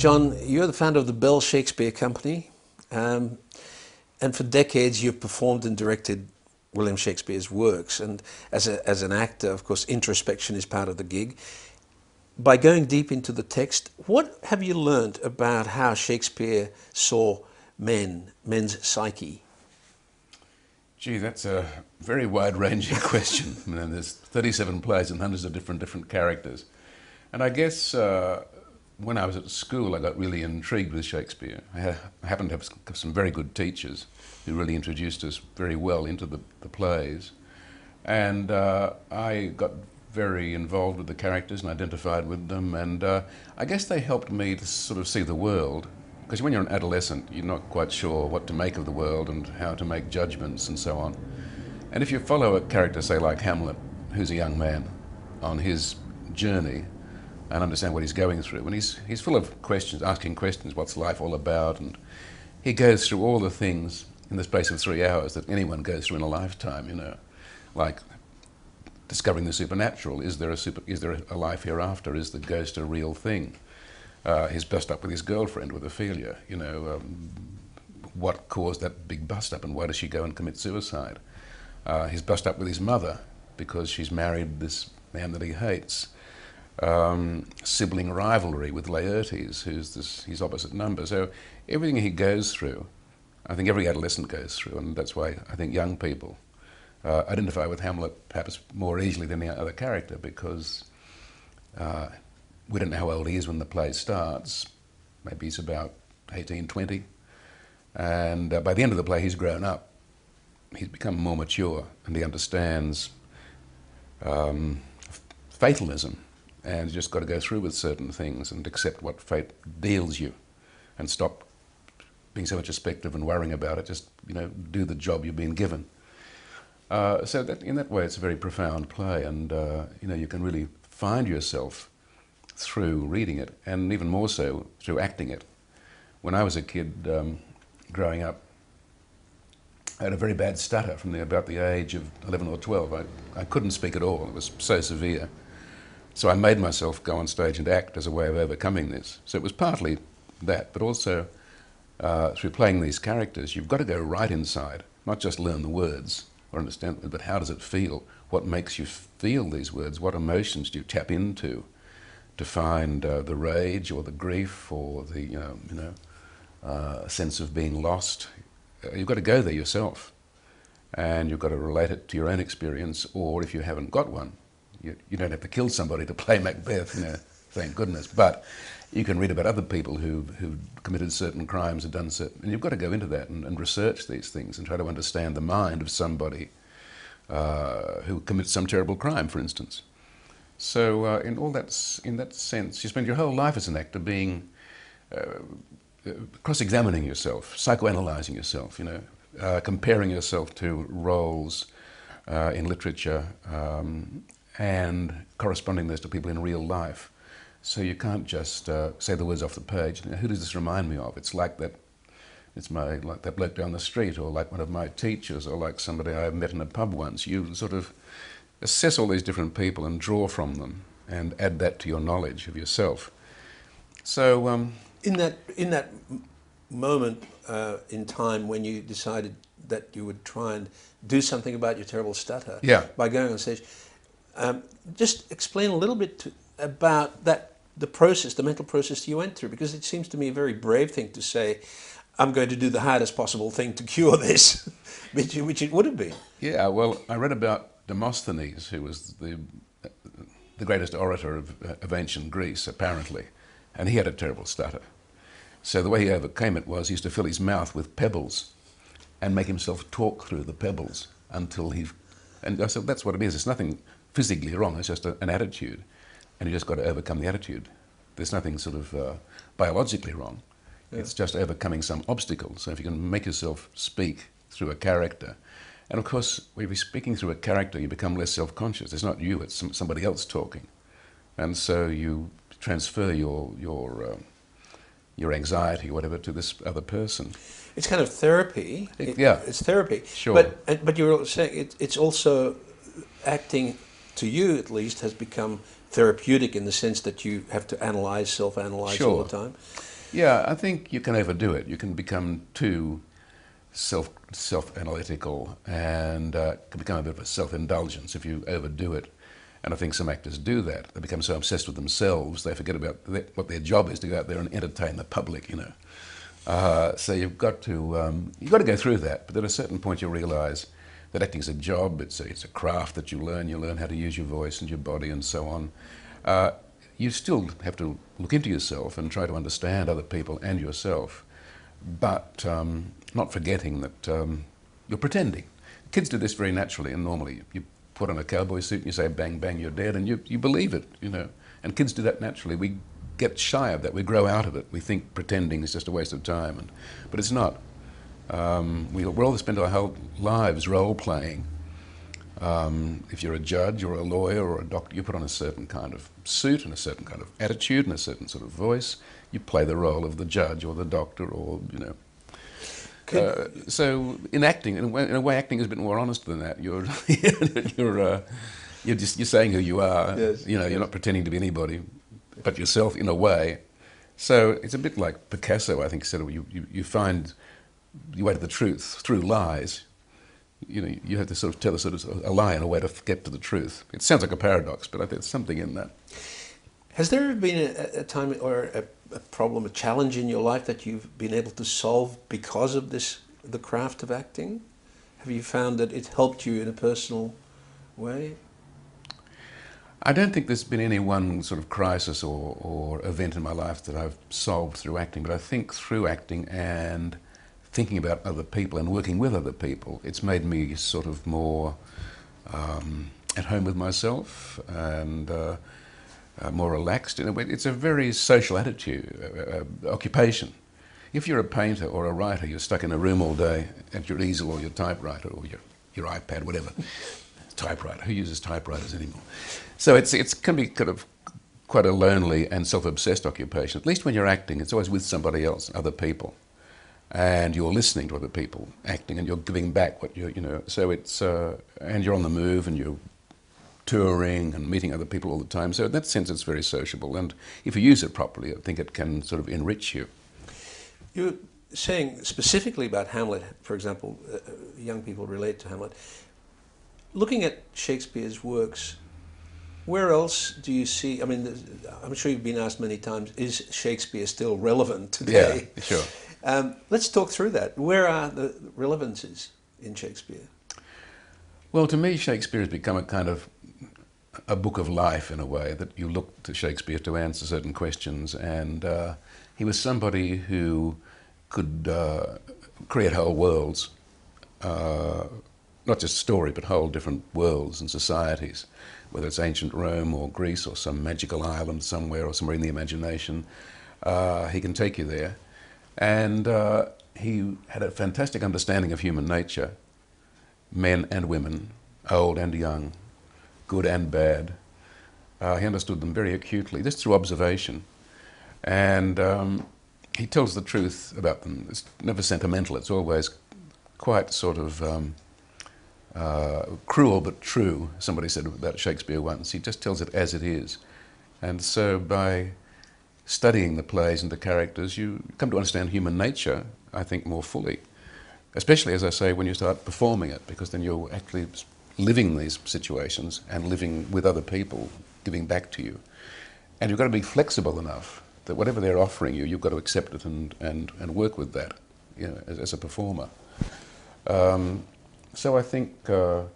John, you're the founder of the Bell Shakespeare Company, and for decades you've performed and directed William Shakespeare's works. And as an actor, of course, introspection is part of the gig. By going deep into the text, what have you learned about how Shakespeare saw men's psyche? Gee, that's a very wide-ranging question. I mean, there's 37 plays and hundreds of different characters. And I guess when I was at school, I got really intrigued with Shakespeare. I happened to have some very good teachers who really introduced us very well into the plays. And I got very involved with the characters and identified with them. And I guess they helped me to sort of see the world. Because when you're an adolescent, you're not quite sure what to make of the world and how to make judgments and so on. And if you follow a character, say like Hamlet, who's a young man on his journey, and understand what he's going through, and he's full of questions, asking questions, what's life all about, and he goes through all the things in the space of 3 hours that anyone goes through in a lifetime, you know, like discovering the supernatural. Is there a life hereafter? Is the ghost a real thing? His bust up with his girlfriend with Ophelia, you know, what caused that big bust up and why does she go and commit suicide? His bust up with his mother because she's married this man that he hates. Sibling rivalry with Laertes, who's his opposite number. So everything he goes through, I think every adolescent goes through, and that's why I think young people identify with Hamlet perhaps more easily than any other character, because we don't know how old he is when the play starts. Maybe he's about 18, 20. And by the end of the play, he's grown up. He's become more mature, and he understands fatalism. And you just got to go through with certain things and accept what fate deals you, and stop being so introspective and worrying about it. Just, you know, do the job you've been given. So that, in that way, it's a very profound play, and you know, you can really find yourself through reading it, and even more so through acting it. When I was a kid growing up, I had a very bad stutter from about the age of 11 or 12. I couldn't speak at all. It was so severe. So I made myself go on stage and act as a way of overcoming this. So it was partly that, but also through playing these characters, you've got to go right inside, not just learn the words or understand them, but how does it feel? What makes you feel these words? What emotions do you tap into to find the rage or the grief or the sense of being lost? You've got to go there yourself, and you've got to relate it to your own experience, or if you haven't got one, you don't have to kill somebody to play Macbeth, you know, thank goodness. But you can read about other people who've committed certain crimes and done certain, and you've got to go into that and research these things and try to understand the mind of somebody who commits some terrible crime, for instance. So in that sense, you spend your whole life as an actor being cross-examining yourself, psychoanalyzing yourself, you know, comparing yourself to roles in literature, and corresponding those to people in real life. So you can't just say the words off the page. Who does this remind me of? It's like that. It's like that bloke down the street, or like one of my teachers, or like somebody I met in a pub once. You sort of assess all these different people and draw from them, and add that to your knowledge of yourself. So In that moment in time when you decided that you would try and do something about your terrible stutter, yeah, by going on stage, just explain a little bit about the process, the mental process you went through, because it seems to me a very brave thing to say, I'm going to do the hardest possible thing to cure this, which it would have been. Yeah, well, I read about Demosthenes, who was the greatest orator of ancient Greece, apparently, and he had a terrible stutter. So the way he overcame it was he used to fill his mouth with pebbles and make himself talk through the pebbles until he... And I said, that's what it is. It's nothing physically wrong. It's just an attitude. And you just got to overcome the attitude. There's nothing sort of biologically wrong. Yeah. It's just overcoming some obstacle. So if you can make yourself speak through a character, and of course, when you're speaking through a character, you become less self-conscious. It's not you, it's somebody else talking. And so you transfer your anxiety or whatever to this other person. It's kind of therapy. Yeah. It's therapy. Sure. But you're saying it's also, acting, to you at least, has become therapeutic in the sense that you have to self-analyze Sure. all the time. Yeah, I think you can overdo it. You can become too self-analytical and can become a bit of a self-indulgence if you overdo it. And I think some actors do that. They become so obsessed with themselves, they forget about what their job is, to go out there and entertain the public, you know. So you've got to go through that, but at a certain point you realise that acting is a job, it's a craft that you learn how to use your voice and your body and so on. You still have to look into yourself and try to understand other people and yourself, but not forgetting that you're pretending. Kids do this very naturally and normally. You put on a cowboy suit and you say bang bang you're dead, and you believe it, you know. And kids do that naturally. We get shy of that, we grow out of it. We think pretending is just a waste of time, but it's not. We'll all spend our whole lives role-playing. If you're a judge or a lawyer or a doctor, you put on a certain kind of suit and a certain kind of attitude and a certain sort of voice. You play the role of the judge or the doctor, or, you know. So in acting, in a way, acting is a bit more honest than that. You're you're saying who you are. Yes, you know, yes. You're not pretending to be anybody but yourself in a way. So it's a bit like Picasso, I think, said, you find your way to the truth through lies. You know, you have to sort of tell a lie in a way to get to the truth. It sounds like a paradox, but I think there's something in that. Has there ever been a time or a problem, a challenge in your life that you've been able to solve because of the craft of acting? Have you found that it helped you in a personal way? I don't think there's been any one sort of crisis or event in my life that I've solved through acting, but I think through acting and thinking about other people and working with other people, it's made me sort of more at home with myself and more relaxed in a way. It's a very social attitude, occupation. If you're a painter or a writer, you're stuck in a room all day at your easel or your typewriter or your iPad, whatever. Typewriter. Who uses typewriters anymore? So it can be kind of quite a lonely and self-obsessed occupation. At least when you're acting, it's always with somebody else, other people, and you're listening to other people acting, and you're giving back what you know. So it's and you're on the move, and you're touring and meeting other people all the time. So in that sense, it's very sociable, and if you use it properly, I think it can sort of enrich you. You're saying specifically about Hamlet, for example, young people relate to Hamlet. Looking at Shakespeare's works, where else do you see, I mean, I'm sure you've been asked many times, is Shakespeare still relevant today? Yeah, sure. Let's talk through that. Where are the relevances in Shakespeare? Well, to me, Shakespeare has become a kind of a book of life in a way, that you look to Shakespeare to answer certain questions, and he was somebody who could create whole worlds, not just story, but whole different worlds and societies, whether it's ancient Rome or Greece or some magical island somewhere or somewhere in the imagination. He can take you there. And he had a fantastic understanding of human nature, men and women, old and young, good and bad. He understood them very acutely, just through observation. And he tells the truth about them. It's never sentimental, it's always quite sort of cruel but true, somebody said about Shakespeare once. He just tells it as it is. And so by studying the plays and the characters, you come to understand human nature, I think, more fully. Especially, as I say, when you start performing it, because then you're actually living these situations and living with other people, giving back to you. And you've got to be flexible enough that whatever they're offering you, you've got to accept it and work with that, you know, as a performer. So I think the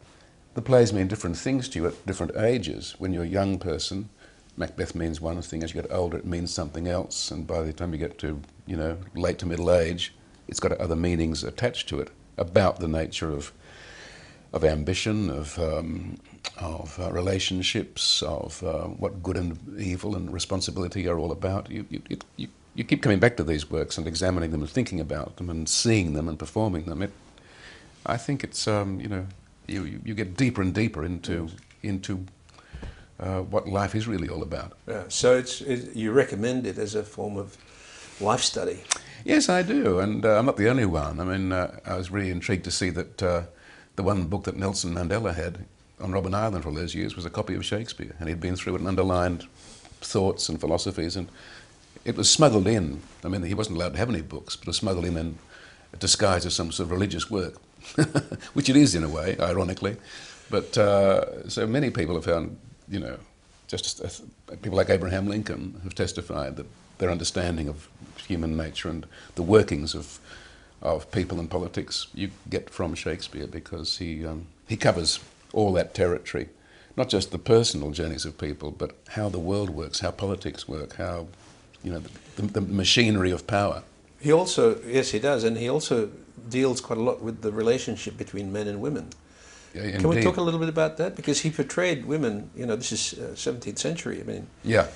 plays mean different things to you at different ages. When you're a young person, Macbeth means one thing. As you get older, it means something else. And by the time you get to, you know, late to middle age, it's got other meanings attached to it about the nature of ambition, of relationships, of what good and evil and responsibility are all about. You keep coming back to these works and examining them and thinking about them and seeing them and performing them. I think it's you know, you get deeper and deeper into what life is really all about. Yeah. So you recommend it as a form of life study? Yes, I do, and I'm not the only one. I mean, I was really intrigued to see that the one book that Nelson Mandela had on Robben Island for all those years was a copy of Shakespeare, and he'd been through it and underlined thoughts and philosophies, and it was smuggled in. I mean, he wasn't allowed to have any books, but it was smuggled in disguised as some sort of religious work, which it is in a way, ironically. But so many people have found, you know, people like Abraham Lincoln have testified that their understanding of human nature and the workings of people and politics you get from Shakespeare, because he covers all that territory, not just the personal journeys of people, but how the world works, how politics work, how, you know, the machinery of power. He also, yes, he does, and he also deals quite a lot with the relationship between men and women. Yeah, Can we talk a little bit about that? Because he portrayed women, you know, this is 17th century, I mean, yeah,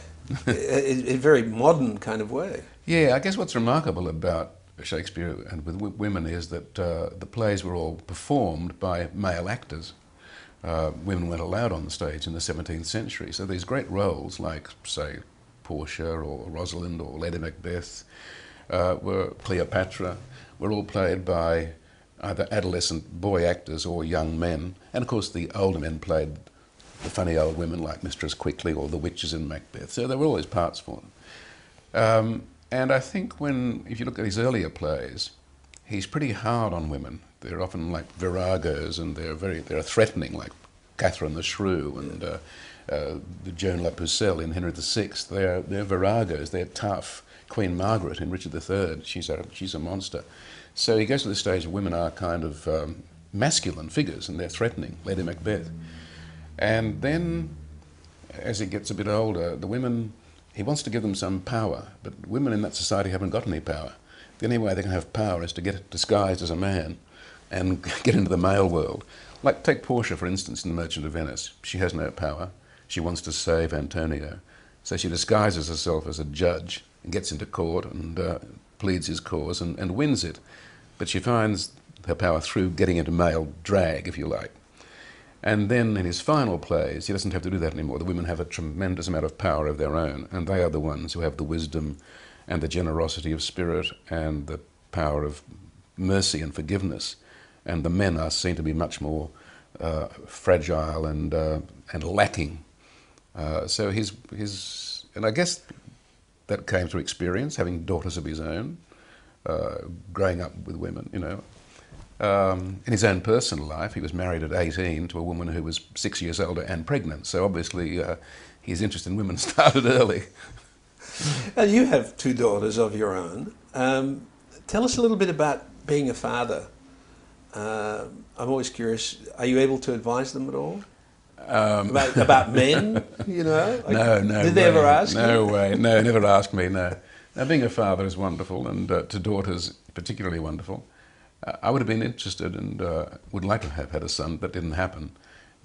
in a very modern kind of way. Yeah, I guess what's remarkable about Shakespeare and with women is that the plays were all performed by male actors. Women weren't allowed on the stage in the 17th century. So these great roles like, say, Portia or Rosalind or Lady Macbeth, were Cleopatra, were all played by either adolescent boy actors or young men. And of course the older men played the funny old women like Mistress Quickly or the witches in Macbeth. So there were always parts for them. And I think if you look at his earlier plays, he's pretty hard on women. They're often like viragos, and they're threatening, like Catherine the Shrew and the Joan La Pucelle in Henry VI. They're viragos. They're tough. Queen Margaret in Richard III, she's a monster. So he goes to the stage where women are kind of masculine figures, and they're threatening. Lady Macbeth. And then, as he gets a bit older, the women, he wants to give them some power, but women in that society haven't got any power. The only way they can have power is to get disguised as a man and get into the male world. Like, take Portia, for instance, in The Merchant of Venice. She has no power. She wants to save Antonio. So she disguises herself as a judge and gets into court and pleads his cause and wins it. But she finds her power through getting into male drag, if you like. And then in his final plays, he doesn't have to do that anymore. The women have a tremendous amount of power of their own, and they are the ones who have the wisdom and the generosity of spirit and the power of mercy and forgiveness. And the men are seen to be much more fragile and lacking. So and I guess that came through experience, having daughters of his own, growing up with women, you know. In his own personal life, he was married at 18 to a woman who was 6 years older and pregnant. So obviously his interest in women started early. And you have two daughters of your own. Tell us a little bit about being a father. I'm always curious, are you able to advise them at all? About men, you know? No. Did they ever ask you? No way. No, never asked me, no. Now, being a father is wonderful, and to daughters particularly wonderful. I would have been interested and would like to have had a son. That didn't happen.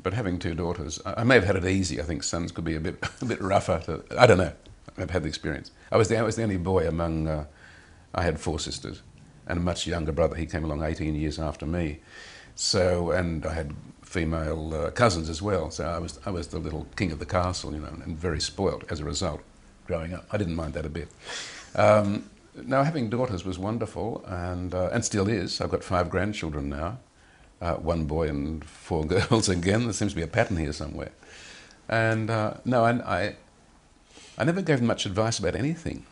But having two daughters, I may have had it easy. I think sons could be a bit rougher. I don't know. I've had the experience. I was the only boy among. I had four sisters and a much younger brother. He came along 18 years after me. So, and I had female cousins as well. So I was the little king of the castle, you know, and very spoilt as a result. Growing up, I didn't mind that a bit. Now, having daughters was wonderful, and still is. I've got 5 grandchildren now, 1 boy and 4 girls again. There seems to be a pattern here somewhere. And no, I never gave them much advice about anything.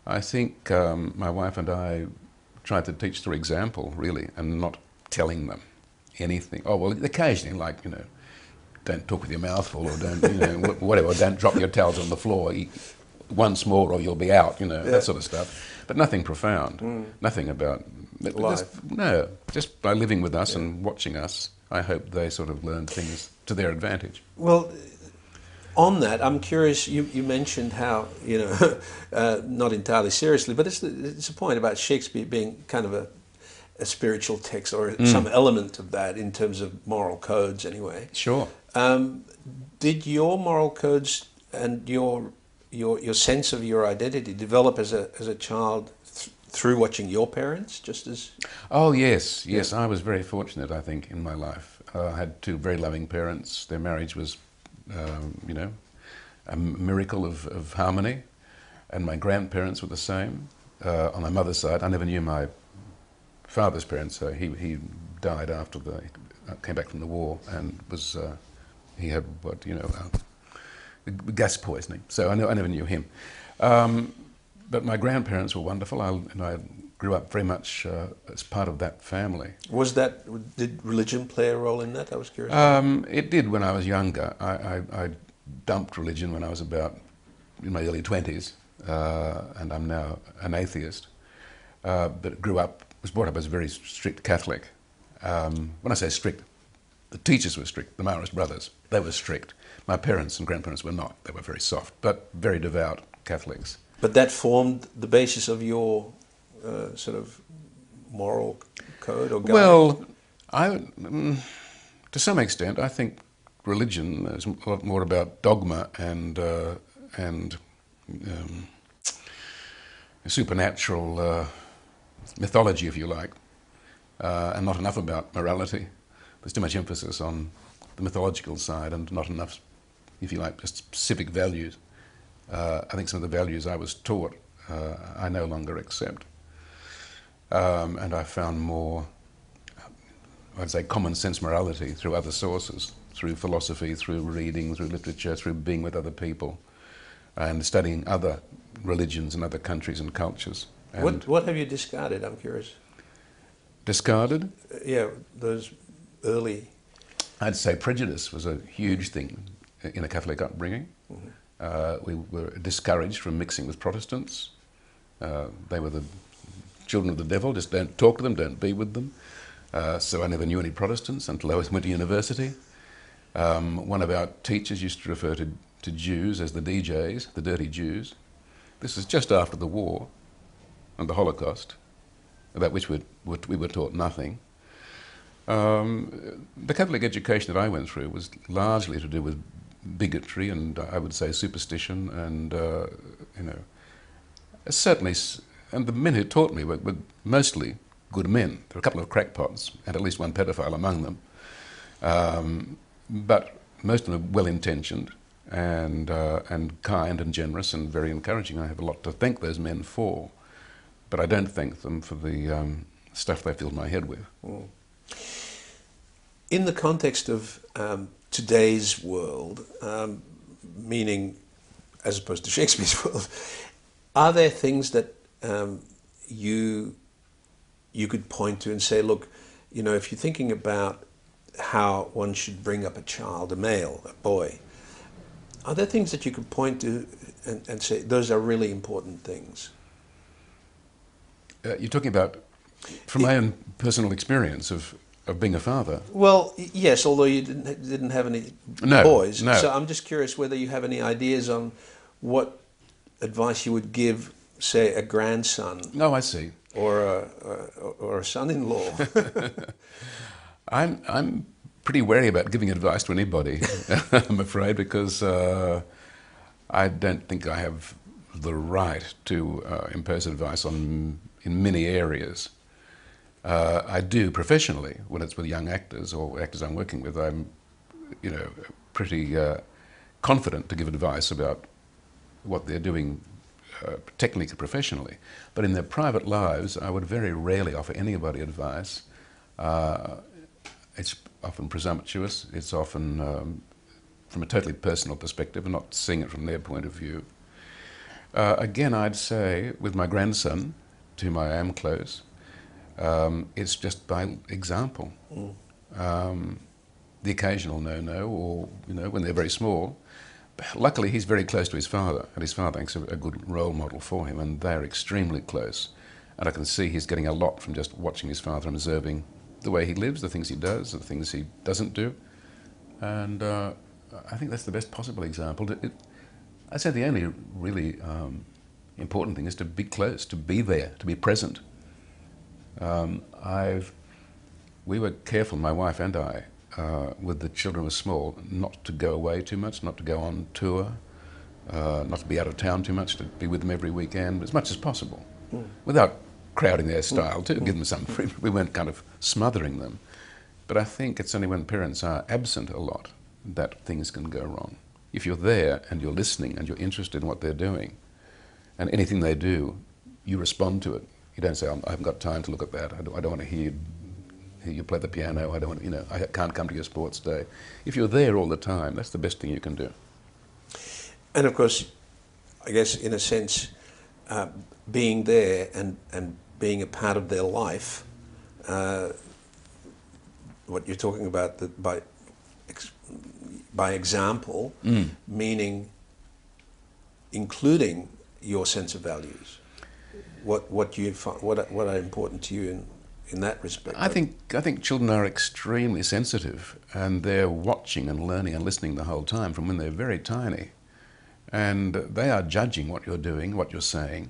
I think my wife and I tried to teach through example, really, and not telling them anything. Oh, well, occasionally, like, you know, don't talk with your mouth full, or don't, you know, whatever, don't drop your towels on the floor. Once more or you'll be out, you know, that sort of stuff. But nothing profound, nothing about... Just by living with us and watching us, I hope they sort of learned things to their advantage. Well, on that, I'm curious, you mentioned how, you know, not entirely seriously, but it's a point about Shakespeare being kind of a spiritual text, or some element of that in terms of moral codes anyway. Sure. Did your moral codes and your sense of your identity develop as a child through watching your parents, just as... Oh, yes. I was very fortunate, I think, in my life. I had 2 very loving parents. Their marriage was, you know, a miracle of harmony, and my grandparents were the same. On my mother's side, I never knew my father's parents. So he died after came back from the war, and was he had gas poisoning. So I never knew him. But my grandparents were wonderful, and I grew up very much as part of that family. Did religion play a role in that? I was curious. It did when I was younger. I dumped religion when I was about in my early 20s, and I'm now an atheist. But was brought up as a very strict Catholic. When I say strict, the teachers were strict, the Marist brothers. They were strict. My parents and grandparents were not. They were very soft, but very devout Catholics. But that formed the basis of your sort of moral code or guide? Well, to some extent, I think religion is a lot more about dogma and supernatural mythology, if you like, and not enough about morality. There's too much emphasis on the mythological side and not enough, if you like, just specific values. I think some of the values I was taught I no longer accept. And I found more, I'd say, common sense morality through other sources, through philosophy, through reading, through literature, through being with other people, and studying other religions and other countries and cultures. And what have you discarded? I'm curious. Discarded? Yeah, those early... I'd say prejudice was a huge thing in a Catholic upbringing. Mm-hmm. We were discouraged from mixing with Protestants. They were the children of the devil, just don't talk to them, don't be with them. So I never knew any Protestants until I went to university. One of our teachers used to refer to Jews as the DJs, the dirty Jews. This was just after the war and the Holocaust, about which we were taught nothing. The Catholic education that I went through was largely to do with bigotry and I would say superstition and, certainly, and the men who taught me were mostly good men. There were a couple of crackpots and at least one pedophile among them. But most of them were well-intentioned and kind and generous and very encouraging. I have a lot to thank those men for, but I don't thank them for the stuff they filled my head with. Mm. In the context of today's world, meaning as opposed to Shakespeare's world, are there things that you could point to and say, look, if you're thinking about how one should bring up a child, a male, a boy, are there things that you could point to and say, those are really important things? You're talking about, from my own personal experience of being a father? Well, yes, although you didn't have any boys. No. So I'm just curious whether you have any ideas on what advice you would give, say, a grandson. Oh, I see. Or a son-in-law. I'm pretty wary about giving advice to anybody, I'm afraid, because I don't think I have the right to impose advice in many areas. I do professionally when it's with young actors or actors I'm working with. I'm, pretty confident to give advice about what they're doing technically, professionally. But in their private lives, I would very rarely offer anybody advice. It's often presumptuous. It's often from a totally personal perspective and not seeing it from their point of view. Again, I'd say with my grandson, to whom I am close, it's just by example. The occasional no-no, or when they're very small. Luckily, he's very close to his father, and his father is a good role model for him, and they're extremely close. And I can see he's getting a lot from just watching his father and observing the way he lives, the things he does, the things he doesn't do. And I think that's the best possible example. I'd say the only really important thing is to be close, to be there, to be present. We were careful, my wife and I, with the children were small, not to go away too much, not to go on tour, not to be out of town too much, to be with them every weekend, as much as possible, without crowding their style too, give them some free. We weren't kind of smothering them. But I think it's only when parents are absent a lot that things can go wrong. If you're there and you're listening and you're interested in what they're doing, and anything they do, you respond to it. You don't say, I haven't got time to look at that, I don't want to hear you play the piano, I don't want I can't come to your sports day. If you're there all the time, that's the best thing you can do. And of course, I guess in a sense, being there and being a part of their life, what you're talking about, that by example, meaning including your sense of values, what you find, what are important to you in that respect. I think children are extremely sensitive, and they're watching and learning and listening the whole time from when they're very tiny, and they are judging what you're doing, what you're saying.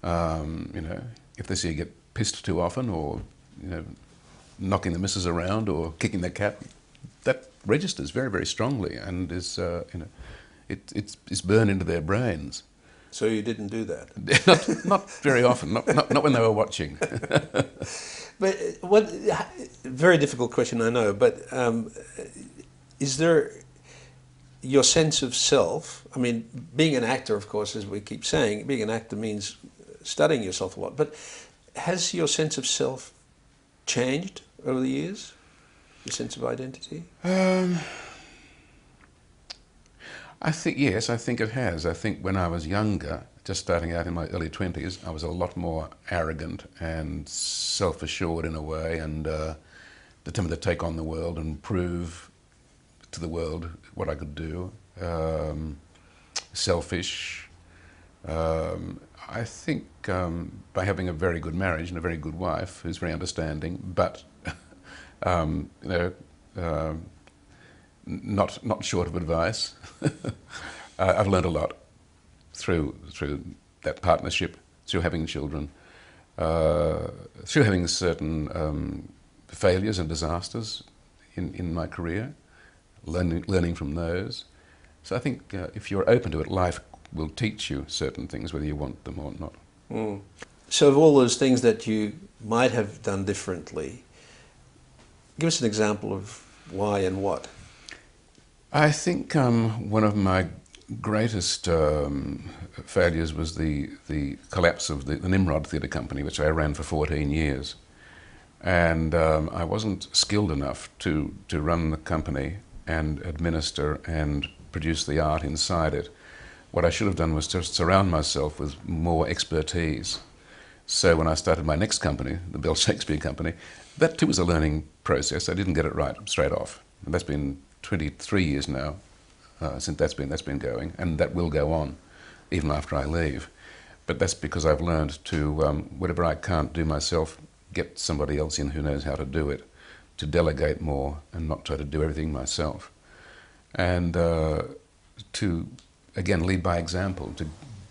If they see you get pissed too often, or knocking the missus around, or kicking the cat, that registers very, very strongly, and is it's burned into their brains. So you didn't do that? not very often, not when they were watching. But what, very difficult question, I know, but is there your sense of self? I mean, being an actor, of course, as we keep saying, being an actor means studying yourself a lot, but has your sense of self changed over the years? Your sense of identity? I think, yes, I think it has. I think when I was younger, just starting out in my early 20s, I was a lot more arrogant and self-assured in a way, and determined to take on the world and prove to the world what I could do. Selfish. I think by having a very good marriage and a very good wife who's very understanding, but not short of advice. I've learned a lot through that partnership, through having children, through having certain failures and disasters in my career, learning from those. So I think if you're open to it, life will teach you certain things, whether you want them or not. Mm. So of all those things that you might have done differently, give us an example of why and what. I think one of my greatest failures was the collapse of the Nimrod Theatre Company, which I ran for 14 years. And I wasn't skilled enough to run the company and administer and produce the art inside it. What I should have done was to surround myself with more expertise. So when I started my next company, the Bell Shakespeare Company, that too was a learning process. I didn't get it right straight off. And that's been 23 years now since that's been going, and that will go on even after I leave. But that's because I've learned to, whatever I can't do myself, get somebody else in who knows how to do it, to delegate more and not try to do everything myself. And to, again, lead by example, to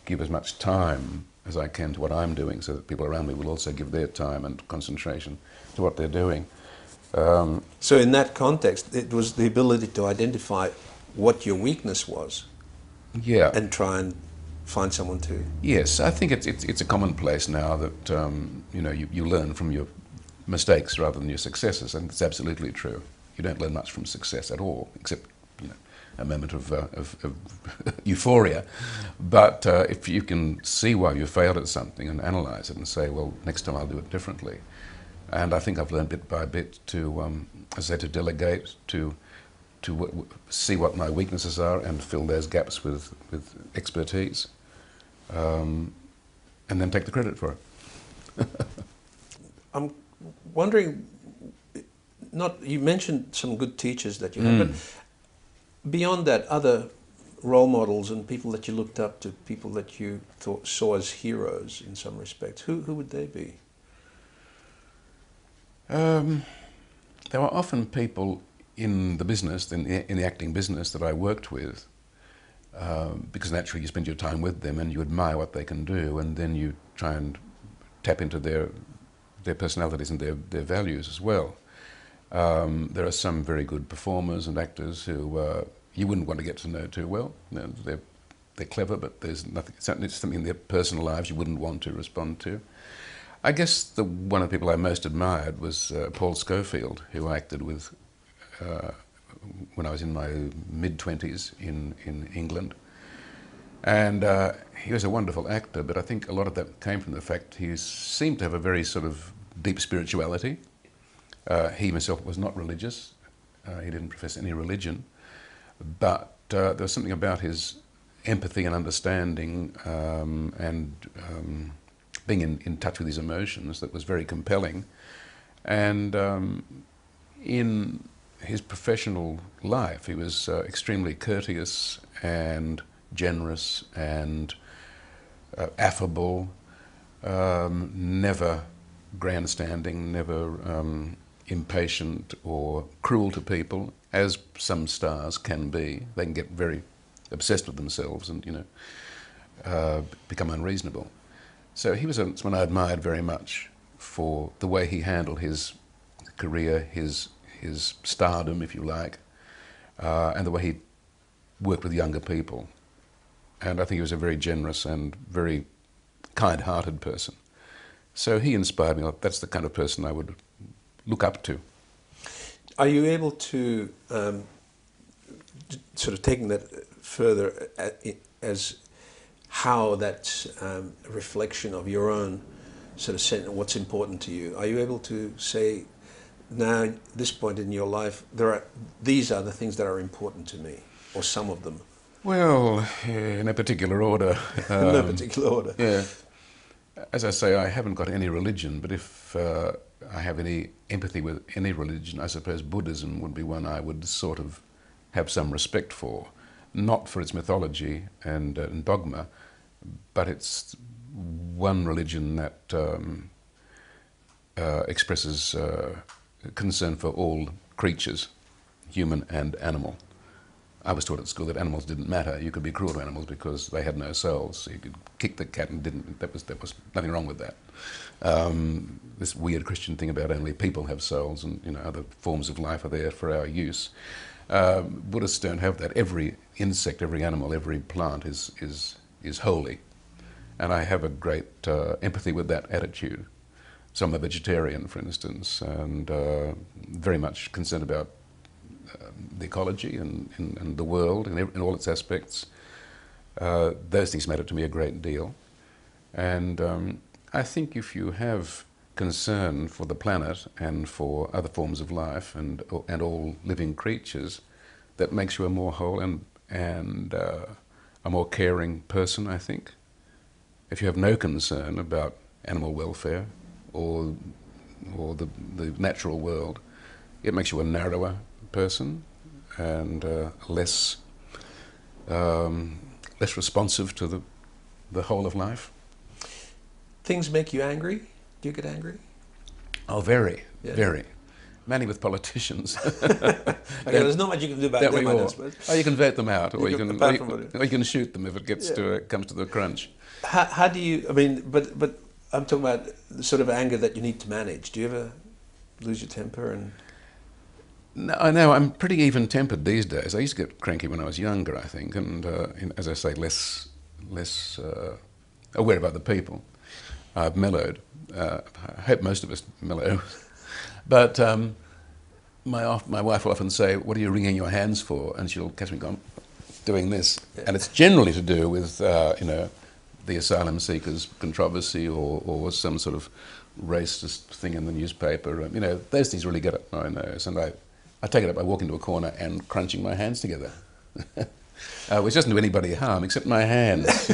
give as much time as I can to what I'm doing, so that people around me will also give their time and concentration to what they're doing. So in that context, it was the ability to identify what your weakness was, yeah, and try and find someone to. Yes, I think it's a commonplace now that you learn from your mistakes rather than your successes, and it's absolutely true. You don't learn much from success at all, except a moment of euphoria. But if you can see why you failed at something and analyse it and say, well, next time I'll do it differently. And I think I've learned bit by bit to, as I say, to delegate, to see what my weaknesses are and fill those gaps with expertise, and then take the credit for it. I'm wondering, you mentioned some good teachers that you had, but beyond that, other role models and people that you looked up to, people that you saw as heroes in some respects, who would they be? There were often people in the business, in the acting business that I worked with, because naturally you spend your time with them and you admire what they can do, and then you try and tap into their personalities and their values as well. There are some very good performers and actors who you wouldn't want to get to know too well. They're clever, but there's something in their personal lives you wouldn't want to respond to. I guess one of the people I most admired was Paul Schofield, who I acted with when I was in my mid-20s in England. And he was a wonderful actor, but I think a lot of that came from the fact he seemed to have a very sort of deep spirituality. He himself was not religious. He didn't profess any religion. But there was something about his empathy and understanding and being in touch with his emotions that was very compelling. And in his professional life, he was extremely courteous and generous and affable, never grandstanding, never impatient or cruel to people, as some stars can be. They can get very obsessed with themselves and, become unreasonable. So he was someone I admired very much for the way he handled his career, his stardom, if you like, and the way he worked with younger people. And I think he was a very generous and very kind-hearted person. So he inspired me. That's the kind of person I would look up to. Are you able to, sort of taking that further as how that's a reflection of your own sort of sense of what's important to you? Are you able to say, now at this point in your life, these are the things that are important to me, or some of them? Well, in a particular order. In no particular order. Yeah. As I say, I haven't got any religion, but if I have any empathy with any religion, I suppose Buddhism would be one I would sort of have some respect for. Not for its mythology and dogma, but it's one religion that expresses concern for all creatures, human and animal. I was taught at school that animals didn't matter. You could be cruel to animals because they had no souls. So you could kick the cat and didn't. There was nothing wrong with that. This weird Christian thing about only people have souls and other forms of life are there for our use. Buddhists don't have that. Every insect, every animal, every plant is holy, and I have a great empathy with that attitude. So I'm a vegetarian, for instance, and very much concerned about the ecology and the world in all its aspects. Those things matter to me a great deal. And I think if you have concern for the planet and for other forms of life and all living creatures, that makes you a more whole and a more caring person, I think. If you have no concern about animal welfare or the natural world, it makes you a narrower person and less responsive to the whole of life. Things make you angry? Do you get angry? Oh, very, very. Mainly with politicians. Okay, there's not much you can do about them, I suppose. Oh, you can vote them out, or you can shoot them if it gets comes to the crunch. How do you? I mean, but I'm talking about the sort of anger that you need to manage. Do you ever lose your temper and? No, I'm pretty even-tempered these days. I used to get cranky when I was younger, I think, and as I say, less aware of other people. I've mellowed. I hope most of us mellow. But my wife will often say, "What are you wringing your hands for?" And she'll catch me going, doing this. Yeah. And it's generally to do with, the asylum seekers controversy or some sort of racist thing in the newspaper. Those things really get up my nose. And I take it up by walking to a corner and crunching my hands together. Which doesn't do anybody harm except my hands.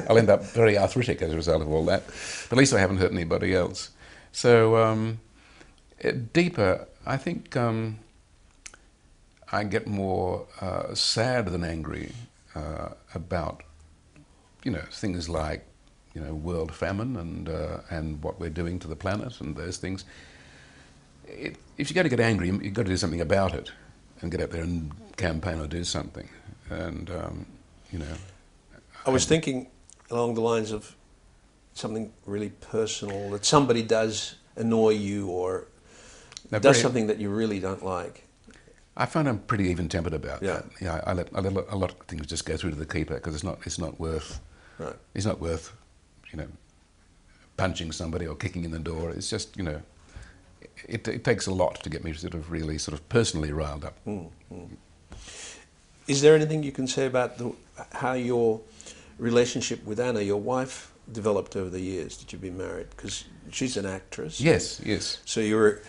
I'll end up very arthritic as a result of all that. But at least I haven't hurt anybody else. So deeper, I think I get more sad than angry about things like world famine and what we're doing to the planet and those things. If you're going to get angry, you've got to do something about it and get out there and campaign or do something. And, I was thinking along the lines of something really personal, that somebody does annoy you or does something that you really don't like. I find I'm pretty even-tempered about that. Yeah, I let a lot of things just go through to the keeper because it's not worth. Right. It's not worth, punching somebody or kicking in the door. It's just, it takes a lot to get me sort of really sort of personally riled up. Is there anything you can say about how your relationship with Anna, your wife, developed over the years that you've been married? Because she's an actress. Yes. So you're,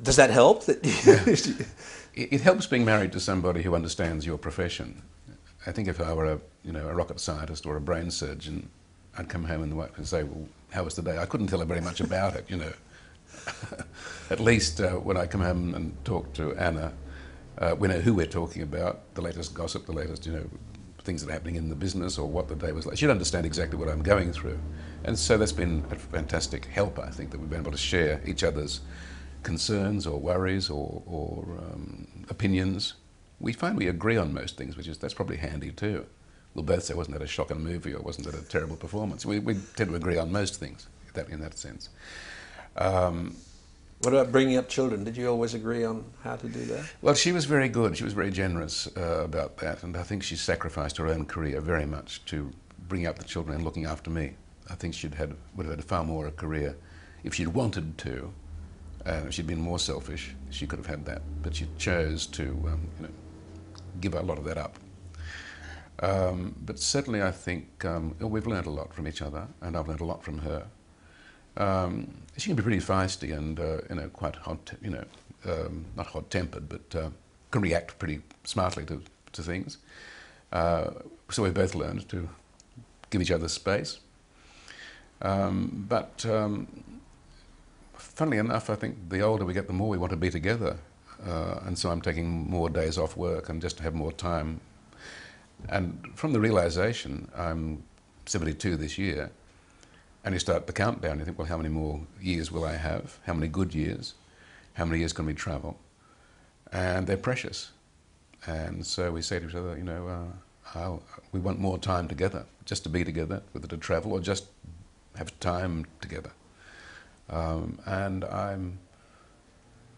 does that help? It helps being married to somebody who understands your profession. I think if I were a rocket scientist or a brain surgeon, I'd come home and say, well, how was the day? I couldn't tell her very much about it, At least when I come home and talk to Anna, we know who we're talking about, the latest gossip, the latest, things that are happening in the business or what the day was like. She'd understand exactly what I'm going through. And so that's been a fantastic help, I think, that we've been able to share each other's concerns or worries or opinions. We find we agree on most things, that's probably handy too. We'll both say, wasn't that a shocking movie or wasn't that a terrible performance? We tend to agree on most things in that sense. What about bringing up children? Did you always agree on how to do that? Well, she was very good. She was very generous about that, and I think she sacrificed her own career very much to bring up the children and looking after me. I think would have had far more a career if she'd wanted to. If she'd been more selfish, she could have had that, but she chose to give a lot of that up. But certainly I think we've learned a lot from each other, and I've learned a lot from her. She can be pretty feisty and quite hot, not hot-tempered, but can react pretty smartly to things. So we've both learned to give each other space. But funnily enough, I think the older we get, the more we want to be together. And so I'm taking more days off work and just to have more time. And from the realization, I'm 72 this year, and you start the countdown, you think, well, how many more years will I have? How many good years? How many years can we travel? And they're precious. And so we say to each other, we want more time together, just to be together, whether to travel or just have time together. And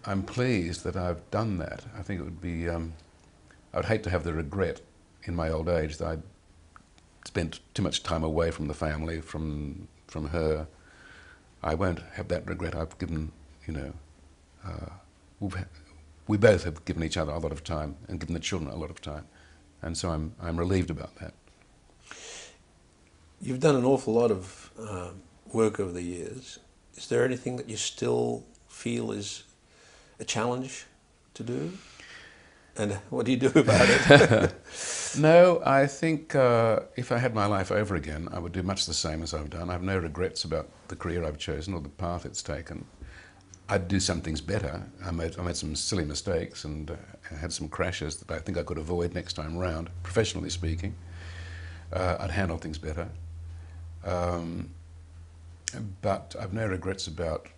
I'm pleased that I've done that. I think it would be, I would hate to have the regret in my old age that I'd spent too much time away from the family, from her. I won't have that regret. I've given, we both have given each other a lot of time and given the children a lot of time. And so I'm relieved about that. You've done an awful lot of work over the years. Is there anything that you still feel is a challenge to do? And what do you do about it? No, I think if I had my life over again, I would do much the same as I've done. I have no regrets about the career I've chosen or the path it's taken. I'd do some things better. I made some silly mistakes and had some crashes that I think I could avoid next time round, professionally speaking. I'd handle things better. But I've no regrets about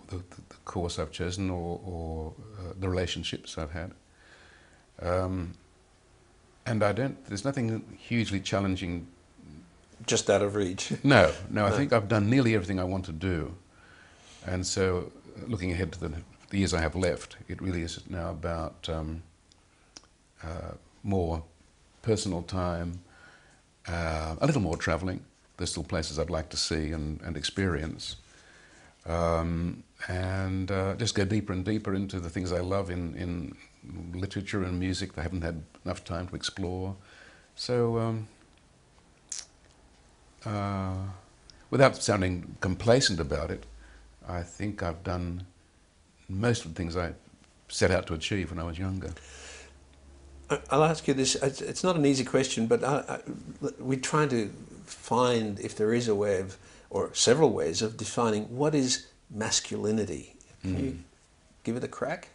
the course I've chosen or the relationships I've had. And there's nothing hugely challenging. Just out of reach? No, I think I've done nearly everything I want to do. And so looking ahead to the years I have left, it really is now about more personal time, a little more travelling. There's still places I'd like to see and experience. And just go deeper and deeper into the things I love in literature and music that I haven't had enough time to explore. So without sounding complacent about it, I think I've done most of the things I set out to achieve when I was younger. I'll ask you this. It's not an easy question, but we're trying to find if there is a way of, or several ways of defining what is masculinity. Can you give it a crack?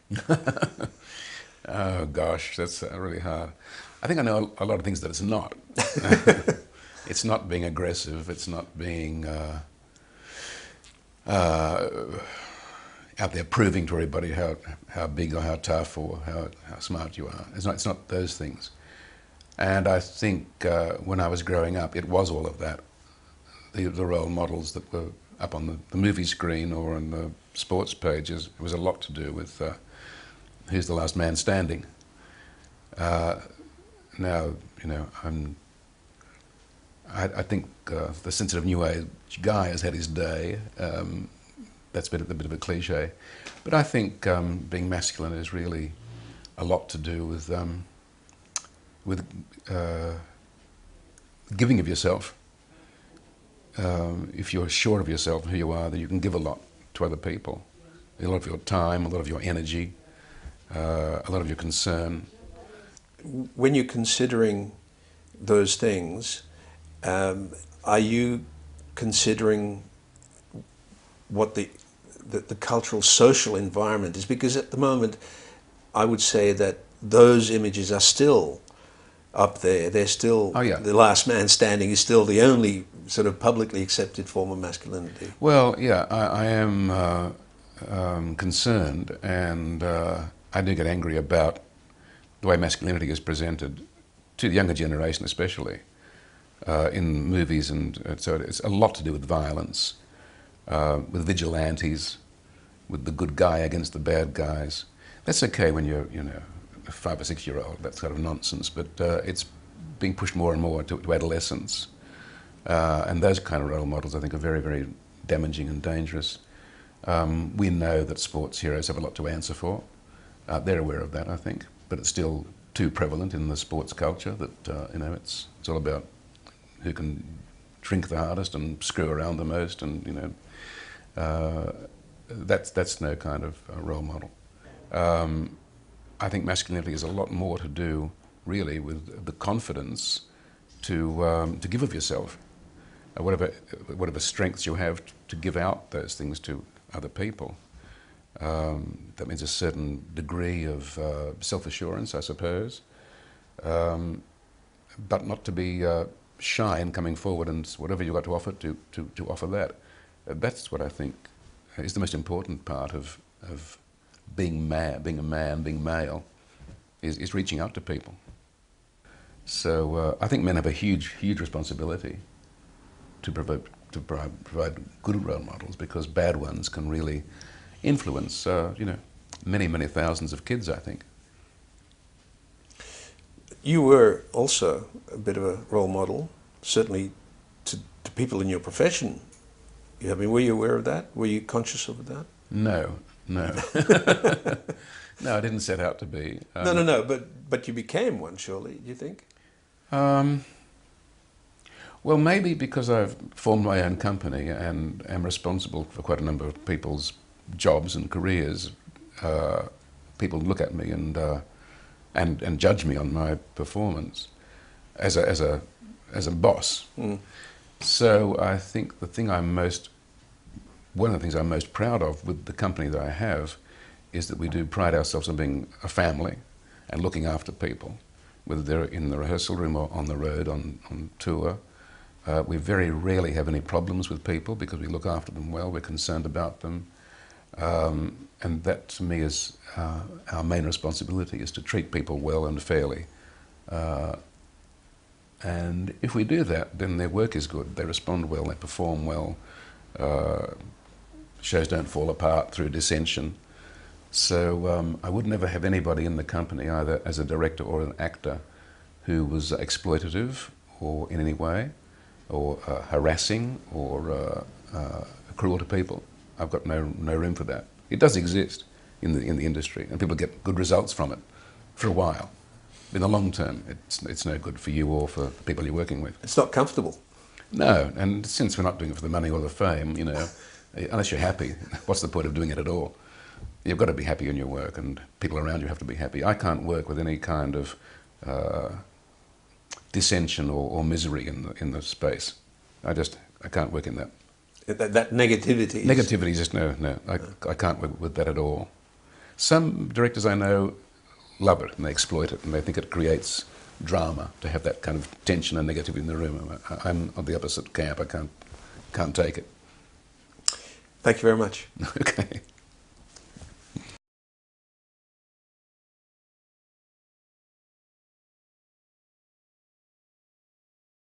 Oh gosh, that's really hard. I think I know a lot of things that it's not. It's not being aggressive. It's not being out there proving to everybody how big or how tough or how smart you are. It's not those things. And I think when I was growing up, it was all of that. The role models that were up on the movie screen or on the sports pages, it was a lot to do with who's the last man standing. Now, I think the sensitive new age guy has had his day. That's been a bit of a cliche. But I think being masculine is really a lot to do with giving of yourself. If you're sure of yourself and who you are, then you can give a lot to other people. A lot of your time, a lot of your energy, a lot of your concern. when you're considering those things, are you considering what the cultural social environment is? Because at the moment, I would say that those images are still up there. They're still, Oh, yeah. the last man standing is still the only sort of publicly accepted form of masculinity. Well, yeah, I am concerned, and I do get angry about the way masculinity is presented to the younger generation, especially in movies, and so it's a lot to do with violence, with vigilantes, with the good guy against the bad guys. That's okay when you're, a 5 or 6 year old. That's kind of nonsense, but it's being pushed more and more to adolescence, and those kind of role models, I think, are very, very damaging and dangerous. We know that sports heroes have a lot to answer for. They're aware of that, I think, but it's still too prevalent in the sports culture that it's all about who can drink the hardest and screw around the most, and that's no kind of role model. I think masculinity has a lot more to do, really, with the confidence to give of yourself, whatever strengths you have to give out those things to other people. That means a certain degree of self-assurance, I suppose, but not to be shy in coming forward and whatever you've got to offer, to offer that. That's what I think is the most important part of being a man, being male, is reaching out to people. So I think men have a huge responsibility to provide good role models, because bad ones can really influence, many thousands of kids, I think. You were also a bit of a role model, certainly to people in your profession. I mean, were you aware of that? Were you conscious of that? No. No, I didn't set out to be. No, but you became one, surely, do you think? Well, maybe because I've formed my own company and am responsible for quite a number of people's jobs and careers. People look at me and judge me on my performance as a boss. Mm. So I think one of the things I'm most proud of with the company that I have is that we do pride ourselves on being a family and looking after people, whether they're in the rehearsal room or on the road, on tour. We very rarely have any problems with people because we look after them well, we're concerned about them. And that, to me, is our main responsibility, is to treat people well and fairly. And if we do that, then their work is good. They respond well, they perform well. Shows don't fall apart through dissension. So I would never have anybody in the company, either as a director or an actor, who was exploitative or in any way, or harassing or cruel to people. I've got no room for that. It does exist in the industry, and people get good results from it for a while. In the long term, it's no good for you or for the people you're working with. It's not comfortable. No, and since we're not doing it for the money or the fame, unless you're happy, what's the point of doing it at all? You've got to be happy in your work, and people around you have to be happy. I can't work with any kind of dissension or misery in the space. I can't work in that. That negativity. Negativity is just no. I can't work with that at all. Some directors I know love it and they exploit it and they think it creates drama to have that kind of tension and negativity in the room. I'm on the opposite camp. I can't take it. Thank you very much. Okay.